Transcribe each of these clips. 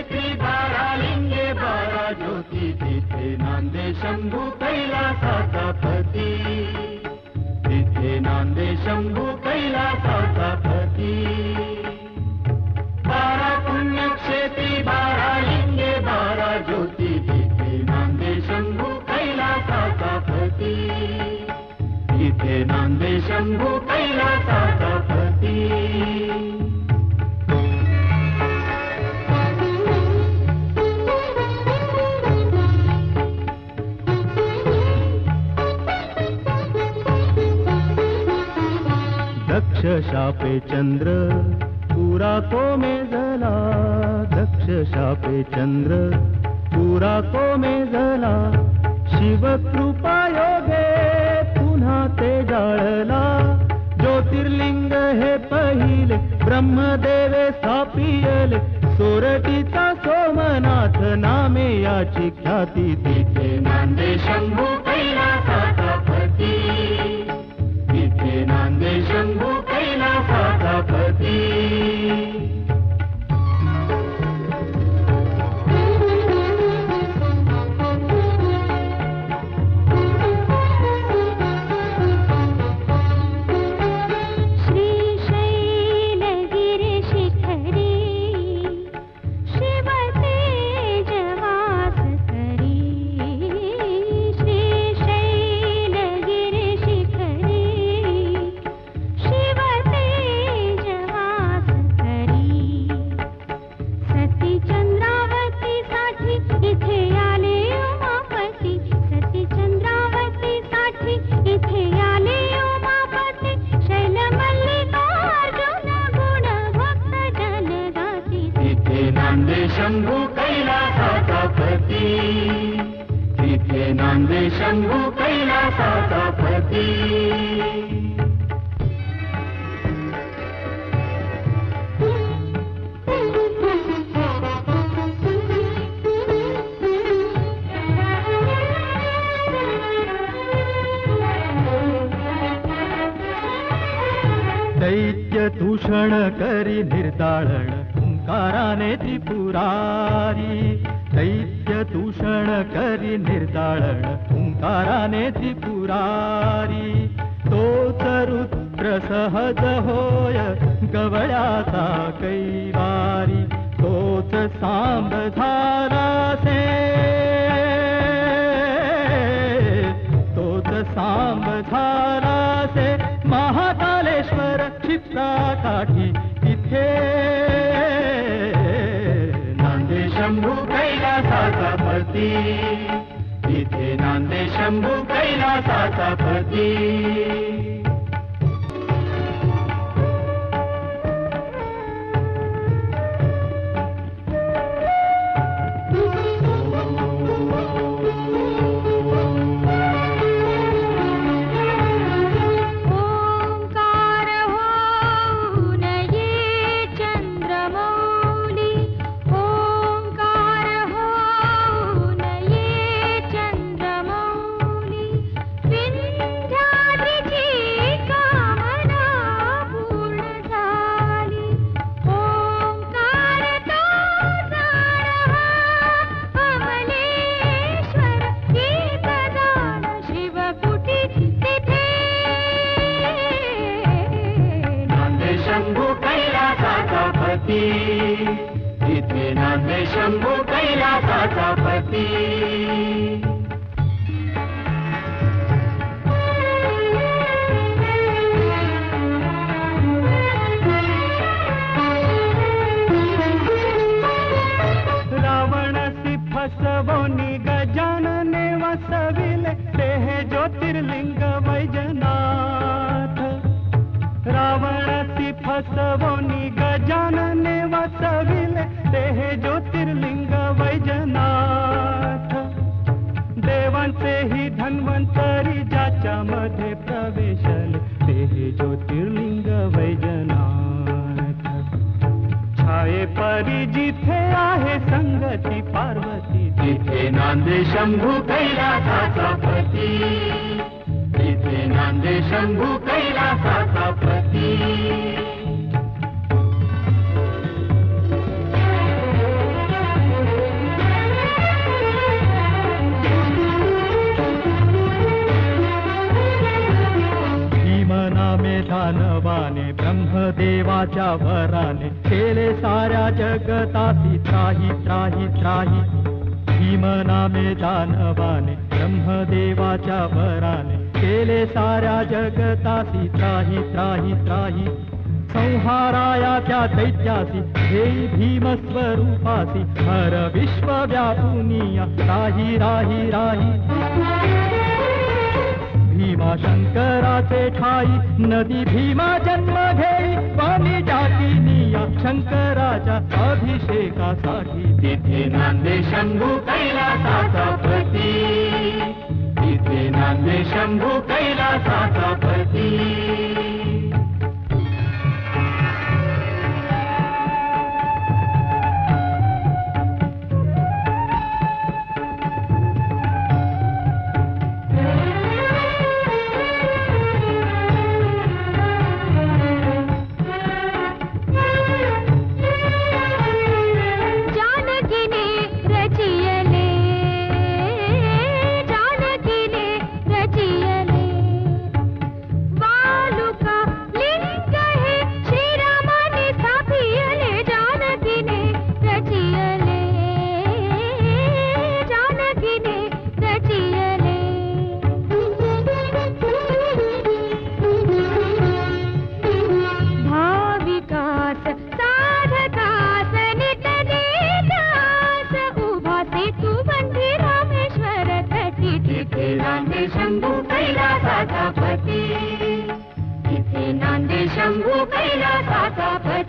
क्षेत्री 12 लिंगे 12 ज्योती तिथे नांदे शंभू कैलासाचा पती तिथे नांदे शंभू कैलासाचा पती 12 पुण्यक्षेत्री 12 लिंगे 12 ज्योती तिथे नांदे शंभू कैलासाचा पती तिथे नांदे शंभू कैलासाचा पती दक्ष शापे चंद्र पूरा को मेजला दक्ष शापे चंद्र पूरा को मेजला शिव कृपा योगे पुन्हा ते जाळला ज्योतिर्लिंग हे पहिले ब्रह्मदेवे स्थापियले सोरटीचा सोमनाथ नामे याची ख्याती तिथे नांदे शंभू कैलासाचा पती तिथे नांदे शंभू कैलासाचा पती शंभू कैलासाचा पती तिथे नांदे शंभू कैलासाचा पती दैत्य दूषण करी निर्दाळण ओंकाराने त्रिपुरारी दैत्य दूषण करी निर्दाळण ओंकाराने त्रिपुरारी तोच रुद्र सहज होय गवळ्याचा कैवारी तोच सांब झालासे तोच सांब झालासे महाकालेश्वर क्षिप्रा काठी तिथे नांदे शंभू कैलासाचा पती तिथे नांदे शंभू कैलासाचा पती तिथे नांदे शंभू कैलासाचा पती रावणासी फसवोनी गजानने वसविले ते हे ज्योतिर्लिंग वैजनाथ रावणासी फसवोनी गजानने वसविले ते हे ज्योतिर्लिंग वैजनाथ देवांचे ही धन्वंतरी ज्याच्या मध्ये प्रवेशले ते हे ज्योतिर्लिंग वैजनाथ छाये परी जिथे आहे संगती पार्वती तिथे नांदे शंभू कैलासाचा पती तिथे नांदे शंभू कैलासाचा पती दानवाने ब्रह्मदेवाच्या वराने केले साऱ्या जगतासी त्राही त्राही त्राही. भीम नामे दानवाने ब्रह्मदेवाच्या वराने केले साऱ्या जगतासी त्राही त्राही त्राही. संहाराया त्या दैत्यासी हेई भीम स्वरूपासी हर विश्व व्यापुनिया राही राही राही. भीमा शंकराचे ठाई नदी भीमा जन्म घेई पाणी जातीनिया शंकराच्या अभिषेकासाठी. तिथे नांदे शंभू कैलासाचा पती, तिथे नांदे शंभू कैलासाचा पती. शंभू कैलासाचा पती, तिथे नांदे शंभू कैलासाचा पती.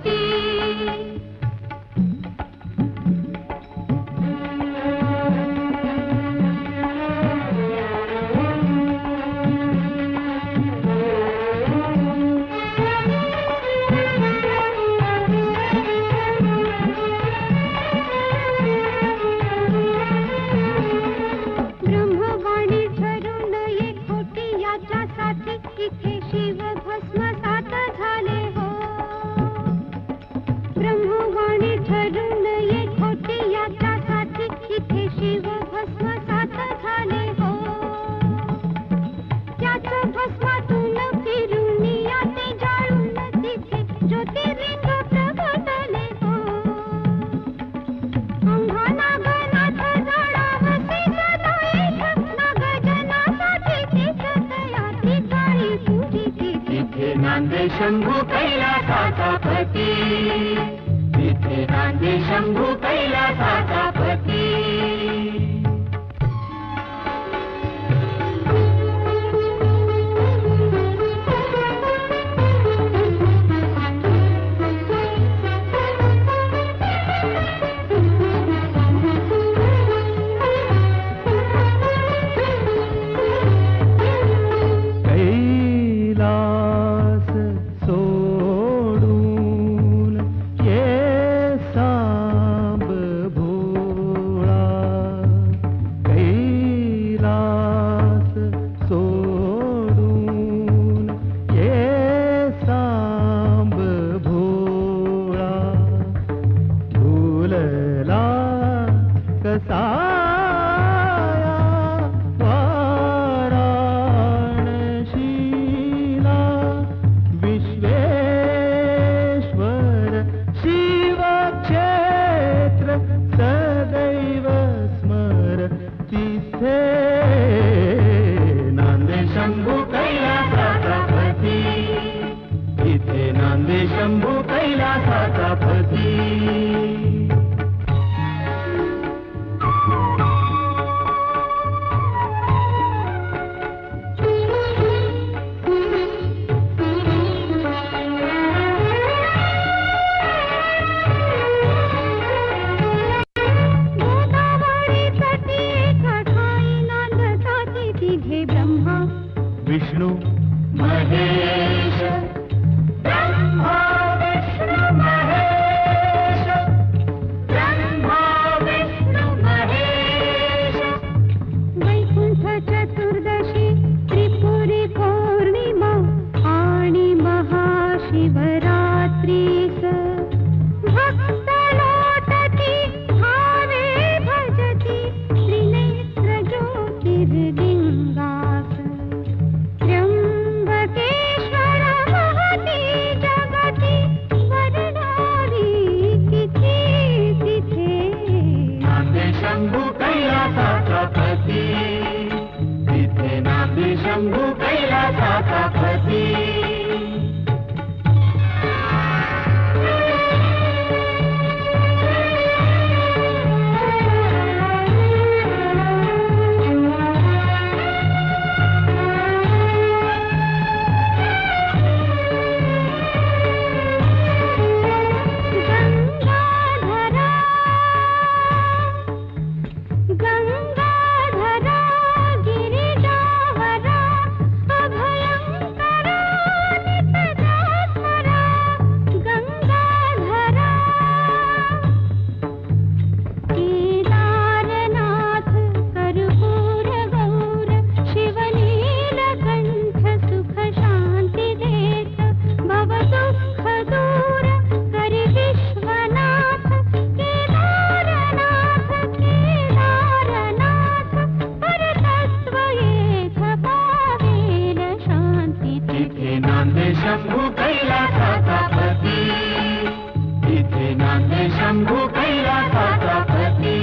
नांदे शंभू कैलासाचा पती, तिथे नांदे शंभू कैलासाचा पती. शंभू कैलासाचा पती. विष्णु महेश, ब्रह्मा विष्णु महेश, ब्रह्मा विष्णु महेश. वैकुंठ चतुर्दशी, त्रिपुरी पौर्णिमा आणि महाशिवरात्रीस भक्त लोटती भावे भजती त्रिनेत्र ज्योतिर्लिंगास. त्र्यंबकेश्वर शंभू कैलासाचा पती, तिथे नांदे शंभू कैलासाचा पती.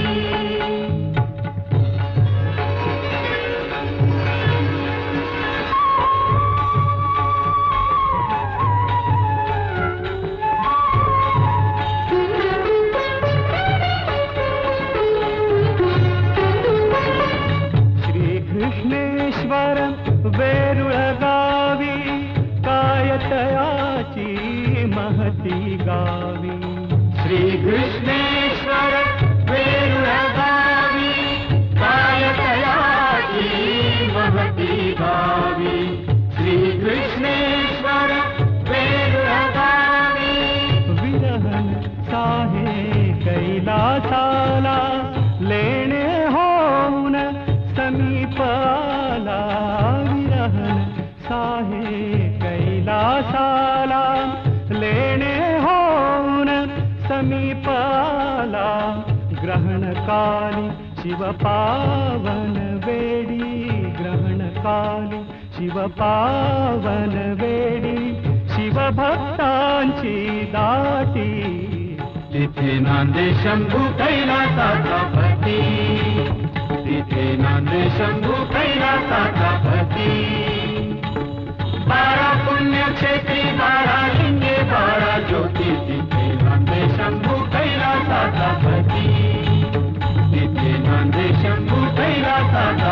श्रीकृष्णेश्वर वेरुळ गावी कायतयाची महती गावी. श्रीकृष्णेश्वर वेरुळ गावी कायतयाची महती गावी. श्रीकृष्णेश्वर वेरुळ गावी विरहन साहे कैलासाला लेणे होऊन समीप आला. विरहन साहे कैलासाला लेणे होऊन समीप आला. ग्रहणकाली शिव पावन वेडी, ग्रहणकाली शिव पावन वेडी शिवभक्तांची दाटी. तिथे नांदे शंभू कैलासाचा पती, तिथे नांदे शंभू कैलासाचा पती. 12 पुण्यक्षेत्री 12 लिंगे 12 ज्योती, तिथे नांदे शंभू कैलासाचा पती, तिथे नांदे शंभू कैलासाचा